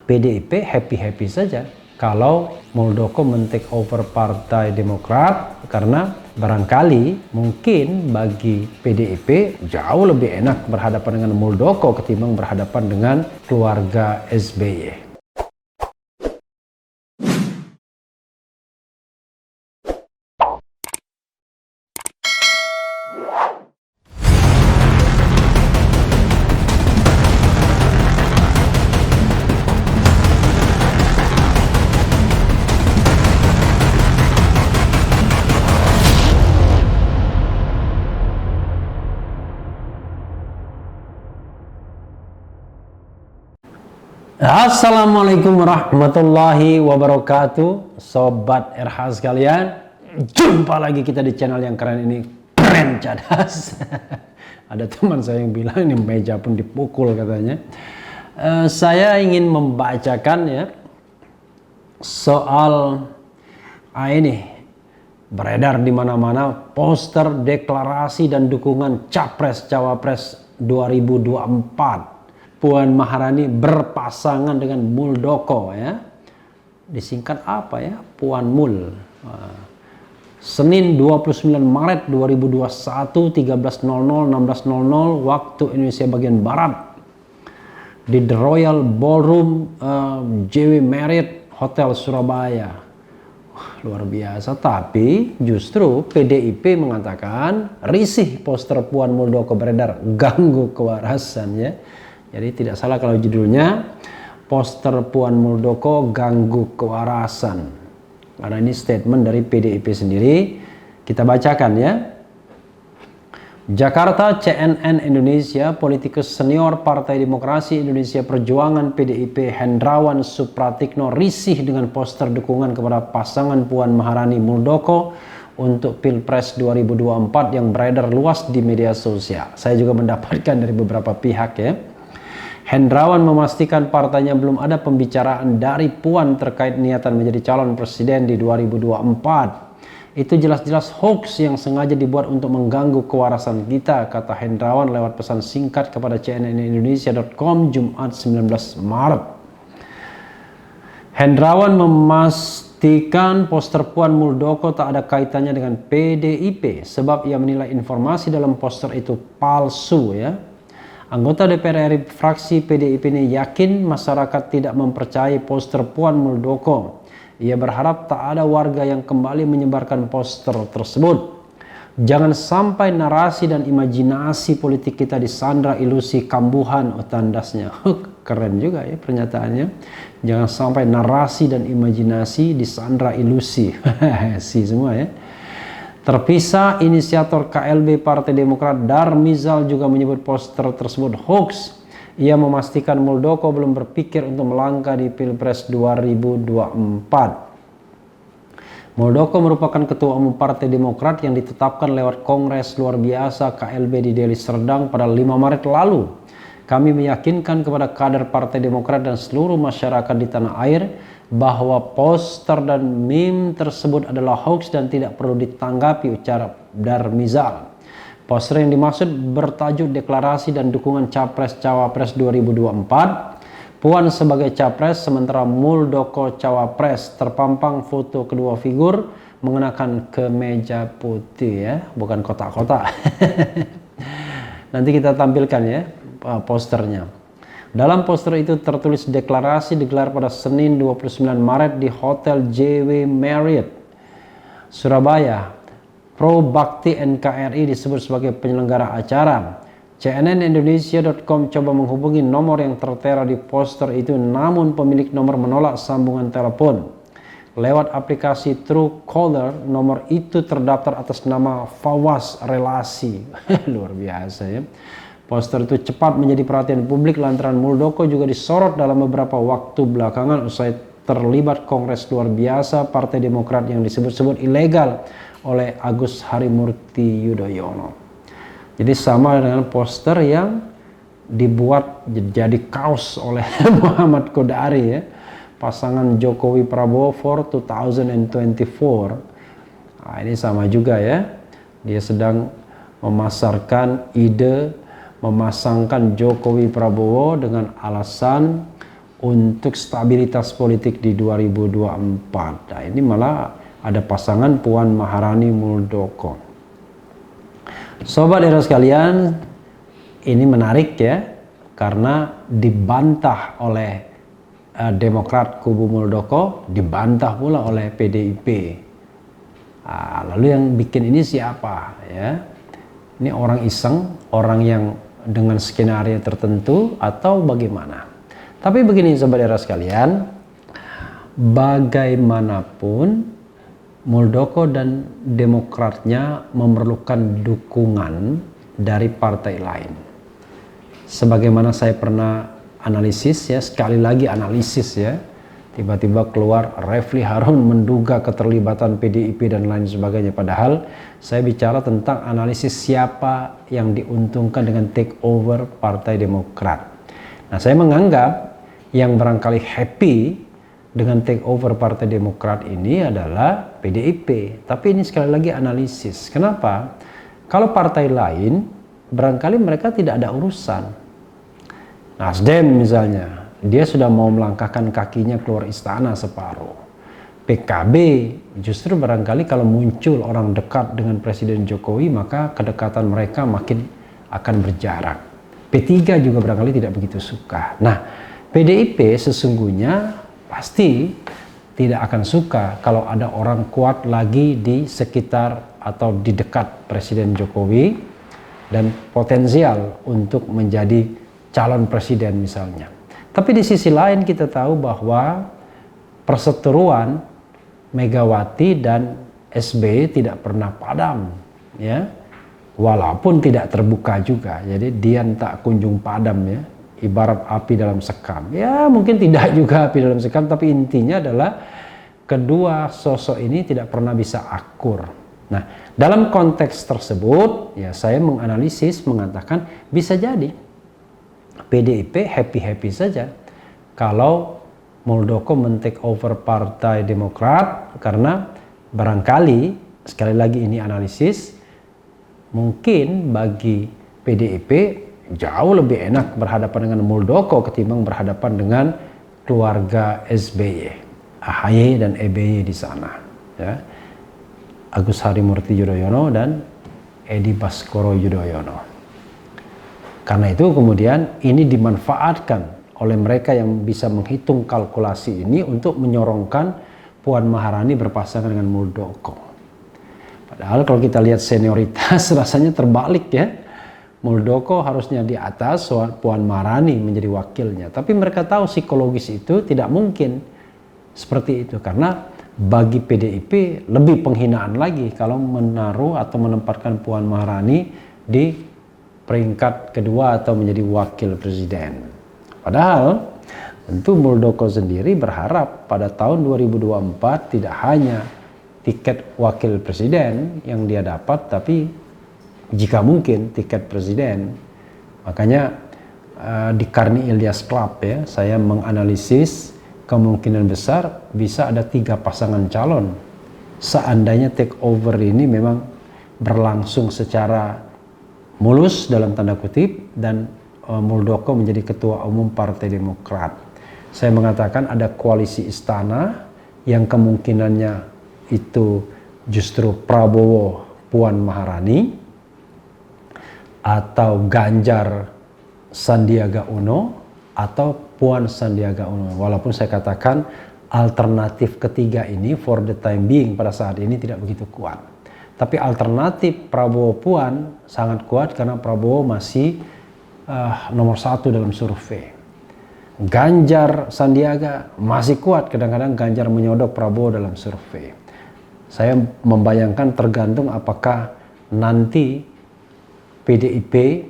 PDIP happy-happy saja kalau Muldoko men-take over Partai Demokrat, karena barangkali mungkin bagi PDIP jauh lebih enak berhadapan dengan Muldoko ketimbang berhadapan dengan keluarga SBY. Assalamualaikum warahmatullahi wabarakatuh, Sobat RH sekalian. Jumpa lagi kita di channel yang keren ini, Keren Cadas. Ada teman saya yang bilang ini meja pun dipukul katanya. Saya ingin membacakan ya soal ini beredar di mana-mana poster deklarasi dan dukungan Capres Cawapres 2024. Puan Maharani berpasangan dengan Muldoko ya. Disingkat apa ya? Puan Mul. Senin 29 Maret 2021 13.00 16.00 waktu Indonesia bagian Barat di The Royal Ballroom JW Marriott Hotel Surabaya. Luar biasa, tapi justru PDIP mengatakan risih poster Puan Muldoko beredar ganggu kewarasan ya. Jadi tidak salah kalau judulnya poster Puan Muldoko ganggu kewarasan. Karena ini statement dari PDIP sendiri. Kita bacakan ya. Jakarta, CNN Indonesia, politikus senior Partai Demokrasi Indonesia Perjuangan PDIP Hendrawan Supratikno risih dengan poster dukungan kepada pasangan Puan Maharani Muldoko untuk Pilpres 2024 yang beredar luas di media sosial. Saya juga mendapatkan dari beberapa pihak ya. Hendrawan memastikan partainya belum ada pembicaraan dari Puan terkait niatan menjadi calon presiden di 2024. Itu jelas-jelas hoax yang sengaja dibuat untuk mengganggu kewarasan kita, kata Hendrawan lewat pesan singkat kepada cnnindonesia.com Jumat 19 Maret. Hendrawan memastikan poster Puan Muldoko tak ada kaitannya dengan PDIP sebab ia menilai informasi dalam poster itu palsu ya. Anggota DPR RI fraksi PDIP ini yakin masyarakat tidak mempercayai poster Puan Muldoko. Ia berharap tak ada warga yang kembali menyebarkan poster tersebut. Jangan sampai narasi dan imajinasi politik kita disandra ilusi kambuhan, tandasnya. Keren juga ya pernyataannya. Jangan sampai narasi dan imajinasi disandra ilusi. Si semua ya. Terpisah, inisiator KLB Partai Demokrat Darmizal juga menyebut poster tersebut hoax. Ia memastikan Muldoko belum berpikir untuk melangkah di Pilpres 2024. Muldoko merupakan ketua umum Partai Demokrat yang ditetapkan lewat Kongres Luar Biasa KLB di Deli Serdang pada 5 Maret lalu. Kami meyakinkan kepada kader Partai Demokrat dan seluruh masyarakat di tanah air bahwa poster dan meme tersebut adalah hoax dan tidak perlu ditanggapi, ujar Darmizal. Poster yang dimaksud bertajuk deklarasi dan dukungan Capres Cawapres 2024. Puan sebagai Capres sementara Muldoko Cawapres. Terpampang foto kedua figur mengenakan kemeja putih ya, bukan kotak-kotak. Nanti kita tampilkan ya posternya. Dalam poster itu tertulis deklarasi digelar pada Senin 29 Maret di Hotel JW Marriott, Surabaya. Pro Bakti NKRI disebut sebagai penyelenggara acara. cnnindonesia.com coba menghubungi nomor yang tertera di poster itu, namun pemilik nomor menolak sambungan telepon. Lewat aplikasi Truecaller, nomor itu terdaftar atas nama Fawaz Relasi. Luar biasa ya. Poster itu cepat menjadi perhatian publik lantaran Muldoko juga disorot dalam beberapa waktu belakangan usai terlibat Kongres Luar Biasa Partai Demokrat yang disebut-sebut ilegal oleh Agus Harimurti Yudhoyono. Jadi sama dengan poster yang dibuat jadi kaos oleh Muhammad Kodari ya. Pasangan Jokowi Prabowo for 2024. Nah, ini sama juga ya. Dia sedang memasarkan ide memasangkan Jokowi Prabowo dengan alasan untuk stabilitas politik di 2024. Nah, ini malah ada pasangan Puan Maharani Muldoko. Sobat Era sekalian, ini menarik ya, karena dibantah oleh Demokrat kubu Muldoko, dibantah pula oleh PDIP. Lalu yang bikin ini siapa ya? Ini orang iseng, orang yang dengan skenario tertentu atau bagaimana? Tapi begini Sobat Era sekalian, bagaimanapun Muldoko dan Demokratnya memerlukan dukungan dari partai lain. Sebagaimana saya pernah analisis ya, sekali lagi analisis ya, tiba-tiba keluar Refli Harun menduga keterlibatan PDIP dan lain sebagainya. Padahal saya bicara tentang analisis siapa yang diuntungkan dengan take over Partai Demokrat. Nah, saya menganggap yang barangkali happy dengan take over Partai Demokrat ini adalah PDIP. Tapi ini sekali lagi analisis. Kenapa? Kalau partai lain barangkali mereka tidak ada urusan. Nasdem misalnya, dia sudah mau melangkahkan kakinya keluar istana separuh. PKB justru barangkali kalau muncul orang dekat dengan Presiden Jokowi, maka kedekatan mereka makin akan berjarak. P3 juga barangkali tidak begitu suka. Nah, PDIP sesungguhnya pasti tidak akan suka kalau ada orang kuat lagi di sekitar atau di dekat Presiden Jokowi dan potensial untuk menjadi calon presiden misalnya. Tapi di sisi lain kita tahu bahwa perseteruan Megawati dan SBY tidak pernah padam ya, walaupun tidak terbuka juga. Jadi diam tak kunjung padam ya, ibarat api dalam sekam. Ya mungkin tidak juga api dalam sekam, tapi intinya adalah kedua sosok ini tidak pernah bisa akur. Nah, dalam konteks tersebut ya saya menganalisis mengatakan bisa jadi PDIP happy-happy saja kalau Muldoko men-take over Partai Demokrat, karena barangkali, sekali lagi ini analisis, mungkin bagi PDIP jauh lebih enak berhadapan dengan Muldoko ketimbang berhadapan dengan keluarga SBY, AHY dan EBY di sana ya. Agus Harimurti Yudhoyono dan Edi Baskoro Yudhoyono. Karena itu kemudian ini dimanfaatkan oleh mereka yang bisa menghitung kalkulasi ini untuk menyorongkan Puan Maharani berpasangan dengan Muldoko. Padahal kalau kita lihat senioritas rasanya terbalik ya. Muldoko harusnya di atas, Puan Maharani menjadi wakilnya. Tapi mereka tahu psikologis itu tidak mungkin seperti itu. Karena bagi PDIP lebih penghinaan lagi kalau menaruh atau menempatkan Puan Maharani di peringkat kedua atau menjadi wakil presiden. Padahal tentu Muldoko sendiri berharap pada tahun 2024 tidak hanya tiket wakil presiden yang dia dapat, tapi jika mungkin tiket presiden. Makanya di Karni Ilyas Club ya, saya menganalisis kemungkinan besar bisa ada 3 pasangan calon seandainya take over ini memang berlangsung secara mulus dalam tanda kutip dan Muldoko menjadi ketua umum Partai Demokrat. Saya mengatakan ada koalisi istana yang kemungkinannya itu justru Prabowo Puan Maharani atau Ganjar Sandiaga Uno atau Puan Sandiaga Uno. Walaupun saya katakan alternatif ketiga ini for the time being pada saat ini tidak begitu kuat. Tapi alternatif Prabowo Puan sangat kuat karena Prabowo masih nomor 1 dalam survei. Ganjar Sandiaga masih kuat, kadang-kadang Ganjar menyodok Prabowo dalam survei. Saya membayangkan tergantung apakah nanti PDIP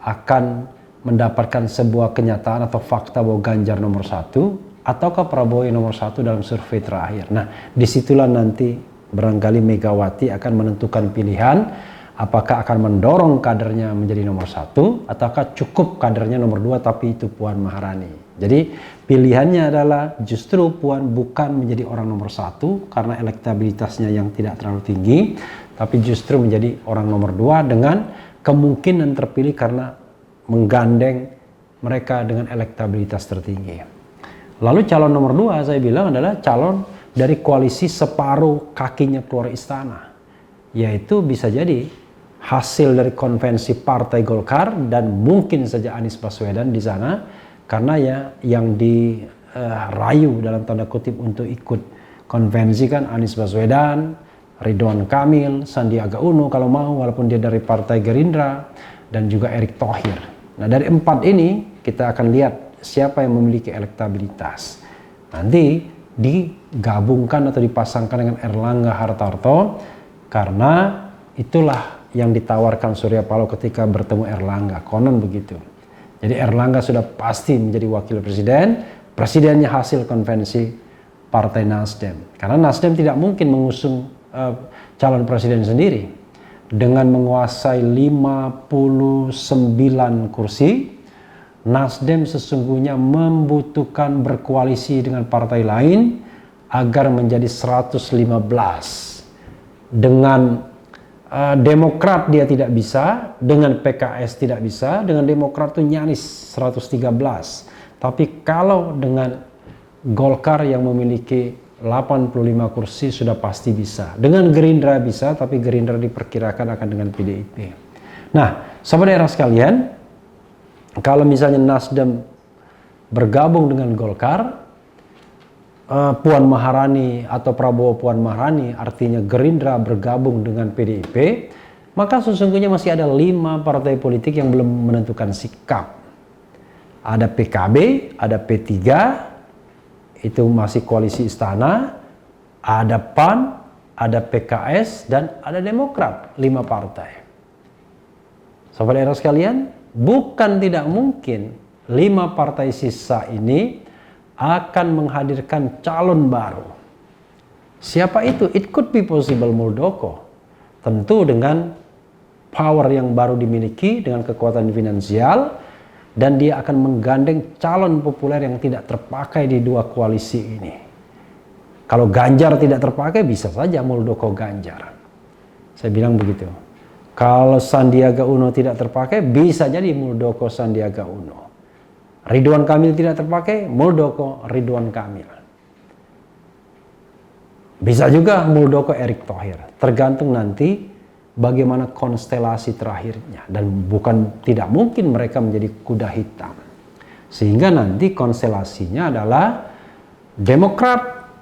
akan mendapatkan sebuah kenyataan atau fakta bahwa Ganjar nomor 1 ataukah Prabowo yang nomor 1 dalam survei terakhir. Nah, disitulah nanti barangkali Megawati akan menentukan pilihan apakah akan mendorong kadernya menjadi nomor 1 ataukah cukup kadernya nomor 2 tapi itu Puan Maharani. Jadi pilihannya adalah justru Puan bukan menjadi orang nomor 1 karena elektabilitasnya yang tidak terlalu tinggi, tapi justru menjadi orang nomor 2 dengan kemungkinan terpilih karena menggandeng mereka dengan elektabilitas tertinggi. Lalu calon nomor 2 saya bilang adalah calon dari koalisi separuh kakinya keluar istana. Yaitu bisa jadi hasil dari konvensi Partai Golkar dan mungkin saja Anies Baswedan di sana, karena ya yang dirayu dalam tanda kutip untuk ikut konvensi kan Anies Baswedan, Ridwan Kamil, Sandiaga Uno kalau mau, walaupun dia dari Partai Gerindra, dan juga Erick Thohir. Nah, dari 4 ini kita akan lihat siapa yang memiliki elektabilitas. Nanti digabungkan atau dipasangkan dengan Erlangga Hartarto, karena itulah yang ditawarkan Surya Paloh ketika bertemu Erlangga, konon begitu. Jadi Erlangga sudah pasti menjadi wakil presiden, presidennya hasil konvensi Partai Nasdem. Karena Nasdem tidak mungkin mengusung calon presiden sendiri. Dengan menguasai 59 kursi, Nasdem sesungguhnya membutuhkan berkoalisi dengan partai lain agar menjadi 115. Dengan Demokrat dia tidak bisa, dengan PKS tidak bisa, dengan Demokrat itu nyaris 113. Tapi kalau dengan Golkar yang memiliki 85 kursi sudah pasti bisa. Dengan Gerindra bisa, tapi Gerindra diperkirakan akan dengan PDIP. Nah, sahabat daerah sekalian, kalau misalnya Nasdem bergabung dengan Golkar, Puan Maharani atau Prabowo Puan Maharani, artinya Gerindra bergabung dengan PDIP, maka sesungguhnya masih ada 5 partai politik yang belum menentukan sikap. Ada PKB, ada P3, itu masih koalisi istana, ada PAN, ada PKS, dan ada Demokrat, 5 partai. Sahabat daerah sekalian, bukan tidak mungkin 5 partai sisa ini akan menghadirkan calon baru. Siapa itu? It could be possible Muldoko. Tentu dengan power yang baru dimiliki, dengan kekuatan finansial, dan dia akan menggandeng calon populer yang tidak terpakai di 2 koalisi ini. Kalau Ganjar tidak terpakai, bisa saja Muldoko Ganjar. Saya bilang begitu. Kalau Sandiaga Uno tidak terpakai, bisa jadi Muldoko Sandiaga Uno. Ridwan Kamil tidak terpakai, Muldoko Ridwan Kamil. Bisa juga Muldoko Erick Thohir. Tergantung nanti bagaimana konstelasi terakhirnya. Dan bukan tidak mungkin mereka menjadi kuda hitam. Sehingga nanti konstelasinya adalah Demokrat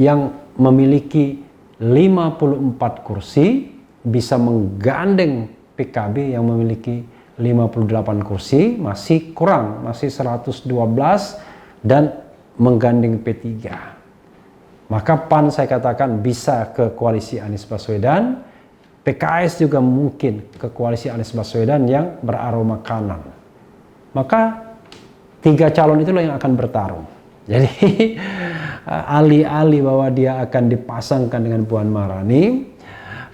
yang memiliki 54 kursi bisa menggandeng PKB yang memiliki 58 kursi, masih kurang, masih 112, dan menggandeng P3. Maka PAN saya katakan bisa ke koalisi Anies Baswedan, PKS juga mungkin ke koalisi Anies Baswedan yang beraroma kanan. Maka 3 calon itulah yang akan bertarung. Jadi alih-alih bahwa dia akan dipasangkan dengan Puan Maharani,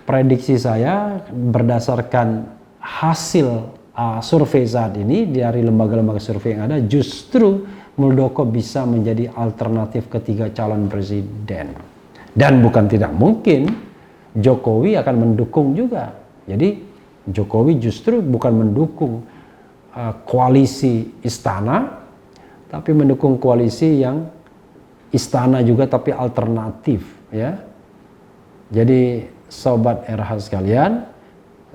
prediksi saya berdasarkan hasil survei saat ini dari lembaga-lembaga survei yang ada, justru Muldoko bisa menjadi alternatif ketiga calon presiden. Dan bukan tidak mungkin Jokowi akan mendukung juga. Jadi Jokowi justru bukan mendukung koalisi istana, tapi mendukung koalisi yang istana juga tapi alternatif, ya. Jadi sobat RH sekalian,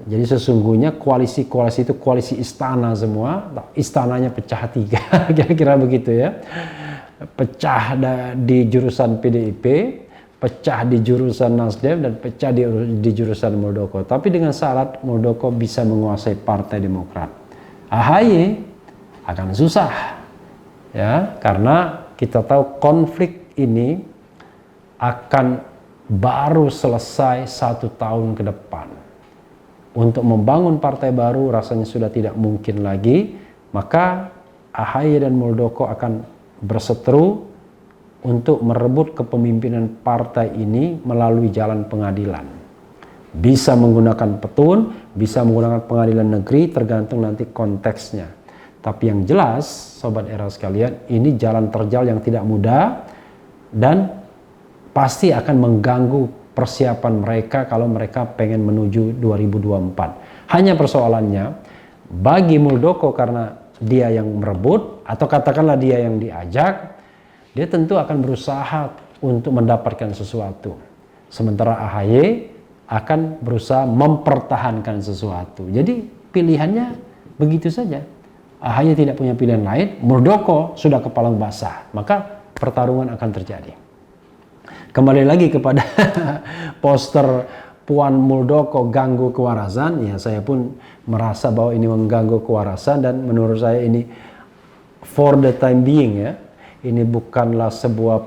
jadi sesungguhnya koalisi-koalisi itu koalisi istana semua, istananya pecah 3, kira-kira begitu ya. Pecah di jurusan PDIP, pecah di jurusan Nasdem, dan pecah di jurusan Muldoko. Tapi dengan syarat Muldoko bisa menguasai Partai Demokrat. AHY akan susah, ya, karena kita tahu konflik ini akan baru selesai 1 tahun ke depan. Untuk membangun partai baru rasanya sudah tidak mungkin lagi, maka AHY dan Muldoko akan berseteru untuk merebut kepemimpinan partai ini melalui jalan pengadilan. Bisa menggunakan petun, bisa menggunakan pengadilan negeri, tergantung nanti konteksnya. Tapi yang jelas, sobat era sekalian, ini jalan terjal yang tidak mudah dan pasti akan mengganggu persiapan mereka kalau mereka pengen menuju 2024. Hanya persoalannya, bagi Muldoko karena dia yang merebut, atau katakanlah dia yang diajak, dia tentu akan berusaha untuk mendapatkan sesuatu. Sementara AHY akan berusaha mempertahankan sesuatu. Jadi pilihannya begitu saja. AHY tidak punya pilihan lain, Muldoko sudah kepalang basah, maka pertarungan akan terjadi. Kembali lagi kepada poster Puan Muldoko ganggu kewarasan, ya saya pun merasa bahwa ini mengganggu kewarasan, dan menurut saya ini for the time being ya, ini bukanlah sebuah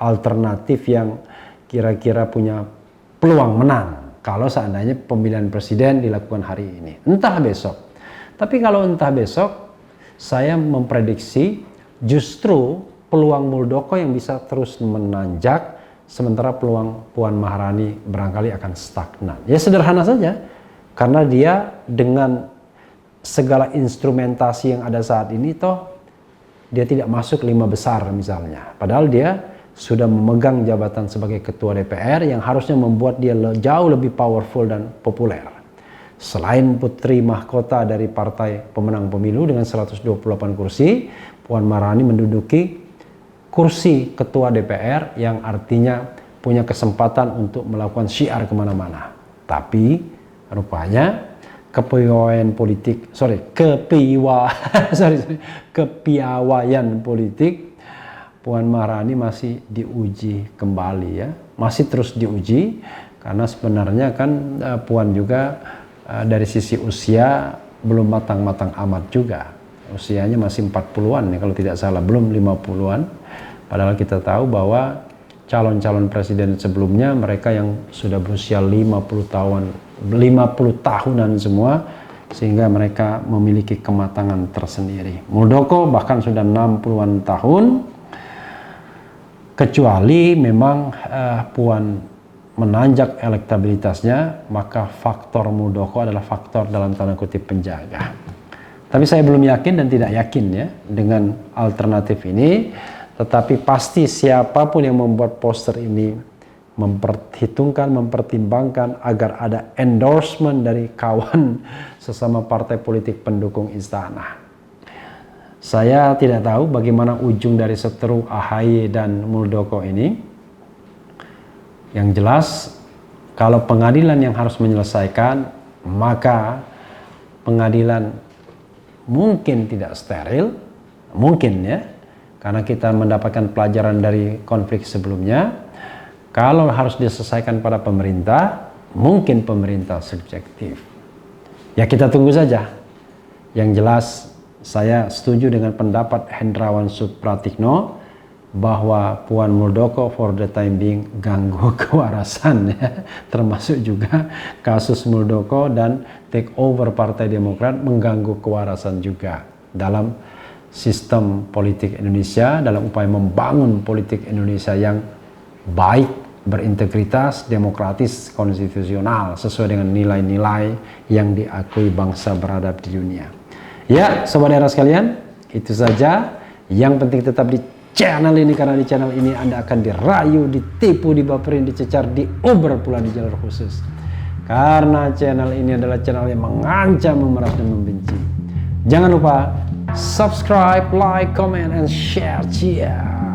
alternatif yang kira-kira punya peluang menang kalau seandainya pemilihan presiden dilakukan hari ini, entah besok. Tapi kalau entah besok, saya memprediksi justru peluang Muldoko yang bisa terus menanjak, sementara peluang Puan Maharani barangkali akan stagnan. Ya sederhana saja, karena dia dengan segala instrumentasi yang ada saat ini, toh dia tidak masuk 5 besar misalnya. Padahal dia sudah memegang jabatan sebagai ketua DPR yang harusnya membuat dia jauh lebih powerful dan populer. Selain putri mahkota dari partai pemenang pemilu dengan 128 kursi, Puan Maharani menduduki kursi ketua DPR yang artinya punya kesempatan untuk melakukan syiar kemana-mana. Tapi rupanya kepiawaian politik Puan Maharani masih diuji kembali ya, masih terus diuji, karena sebenarnya kan Puan juga dari sisi usia belum matang-matang amat juga. Usianya masih 40-an ya kalau tidak salah, belum 50-an. Padahal kita tahu bahwa calon-calon presiden sebelumnya mereka yang sudah berusia 50 tahunan semua, sehingga mereka memiliki kematangan tersendiri. Muldoko bahkan sudah 60-an tahun, kecuali memang Puan menanjak elektabilitasnya, maka faktor Muldoko adalah faktor dalam tanda kutip penjaga. Tapi saya belum yakin dan tidak yakin ya dengan alternatif ini. Tetapi pasti siapapun yang membuat poster ini memperhitungkan, mempertimbangkan agar ada endorsement dari kawan sesama partai politik pendukung istana. Saya tidak tahu bagaimana ujung dari seteru AHY dan Muldoko ini. Yang jelas, kalau pengadilan yang harus menyelesaikan, maka pengadilan mungkin tidak steril, mungkin ya, karena kita mendapatkan pelajaran dari konflik sebelumnya. Kalau harus diselesaikan pada pemerintah, mungkin pemerintah subjektif. Ya kita tunggu saja. Yang jelas saya setuju dengan pendapat Hendrawan Supratikno bahwa Puan Muldoko for the time being ganggu kewarasan ya. Termasuk juga kasus Muldoko dan take over Partai Demokrat mengganggu kewarasan juga dalam sistem politik Indonesia, dalam upaya membangun politik Indonesia yang baik, berintegritas, demokratis, konstitusional, sesuai dengan nilai-nilai yang diakui bangsa beradab di dunia. Ya, sobat era sekalian, itu saja. Yang penting tetap di channel ini, karena di channel ini Anda akan dirayu, ditipu, dibaperin, dicecar, diober pula di jalur khusus. Karena channel ini adalah channel yang mengancam, memeras, dan membenci. Jangan lupa subscribe, like, comment, and share. Cheers.